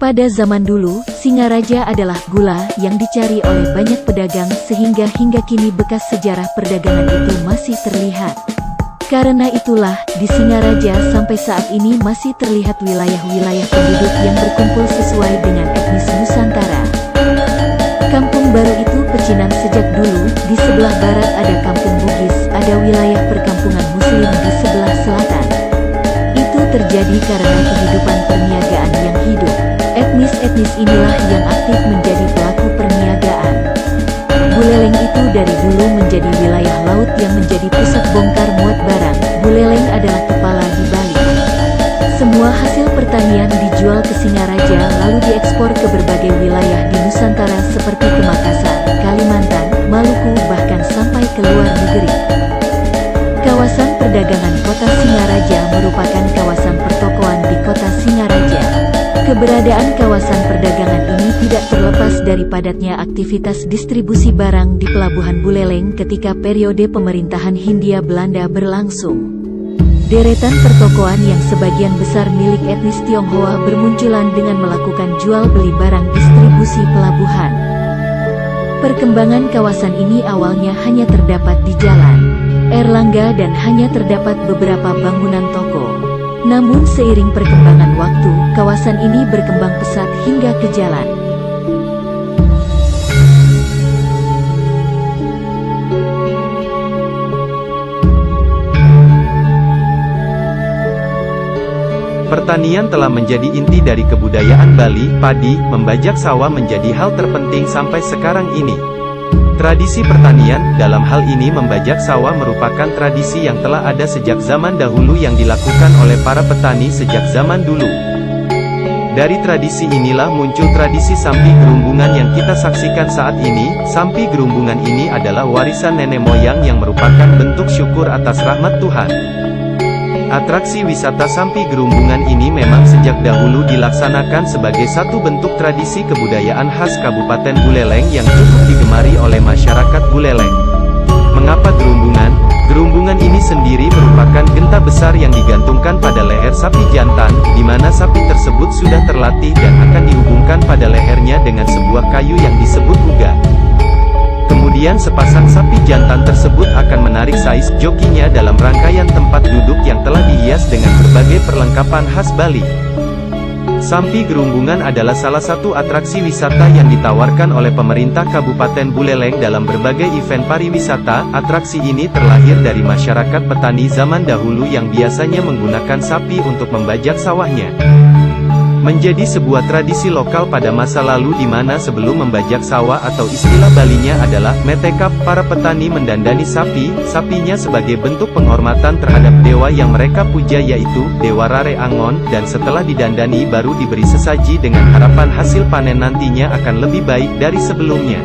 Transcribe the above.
Pada zaman dulu, Singaraja adalah gula yang dicari oleh banyak pedagang sehingga hingga kini bekas sejarah perdagangan itu masih terlihat. Karena itulah, di Singaraja sampai saat ini masih terlihat wilayah-wilayah penduduk yang berkumpul sesuai dengan etnis Nusantara. Kampung baru itu pecinan sejak dulu, di sebelah barat ada kampung Bugis, ada wilayah perkampungan Muslim di sebelah selatan. Itu terjadi karena kehidupan perniagaan yang hidup. Etnis-etnis inilah yang aktif menjadi pelaku perniagaan. Buleleng itu dari dulu menjadi wilayah laut yang menjadi pusat bongkar muat barang. Buleleng adalah kepala di Bali. Semua hasil pertanian dijual ke Singaraja lalu diekspor ke berbagai wilayah di Nusantara seperti ke Makassar, Kalimantan, Maluku bahkan sampai ke luar negeri. Kawasan perdagangan kota Singaraja merupakan kawasan pertokoan di kota Singaraja. Keberadaan kawasan perdagangan ini tidak terlepas dari padatnya aktivitas distribusi barang di Pelabuhan Buleleng ketika periode pemerintahan Hindia Belanda berlangsung. Deretan pertokoan yang sebagian besar milik etnis Tionghoa bermunculan dengan melakukan jual beli barang distribusi pelabuhan. Perkembangan kawasan ini awalnya hanya terdapat di Jalan Erlangga dan hanya terdapat beberapa bangunan toko. Namun seiring perkembangan waktu, kawasan ini berkembang pesat hingga ke jalan Pertanian telah menjadi inti dari kebudayaan Bali. Padi, membajak sawah menjadi hal terpenting sampai sekarang ini. Tradisi pertanian, dalam hal ini membajak sawah merupakan tradisi yang telah ada sejak zaman dahulu yang dilakukan oleh para petani sejak zaman dulu. Dari tradisi inilah muncul tradisi Sampi Gerumbungan yang kita saksikan saat ini. Sampi Gerumbungan ini adalah warisan nenek moyang yang merupakan bentuk syukur atas rahmat Tuhan. Atraksi wisata Sampi Gerumbungan ini memang sejak dahulu dilaksanakan sebagai satu bentuk tradisi kebudayaan khas Kabupaten Buleleng yang cukup digemari oleh masyarakat Buleleng. Mengapa gerumbungan? Gerumbungan ini sendiri merupakan genta besar yang digantungkan pada leher sapi jantan, di mana sapi tersebut sudah terlatih dan akan dihubungkan pada lehernya dengan sebuah kayu yang disebut uga. Kemudian sepasang sapi jantan tersebut akan menarik sais jokinya dalam rangkaian tempat duduk yang telah dihias dengan berbagai perlengkapan khas Bali. Sampi Gerumbungan adalah salah satu atraksi wisata yang ditawarkan oleh pemerintah Kabupaten Buleleng dalam berbagai event pariwisata. Atraksi ini terlahir dari masyarakat petani zaman dahulu yang biasanya menggunakan sapi untuk membajak sawahnya. Menjadi sebuah tradisi lokal pada masa lalu di mana sebelum membajak sawah atau istilah Balinya adalah metekap, para petani mendandani sapinya sebagai bentuk penghormatan terhadap dewa yang mereka puja yaitu Dewa Rare Angon, dan setelah didandani baru diberi sesaji dengan harapan hasil panen nantinya akan lebih baik dari sebelumnya.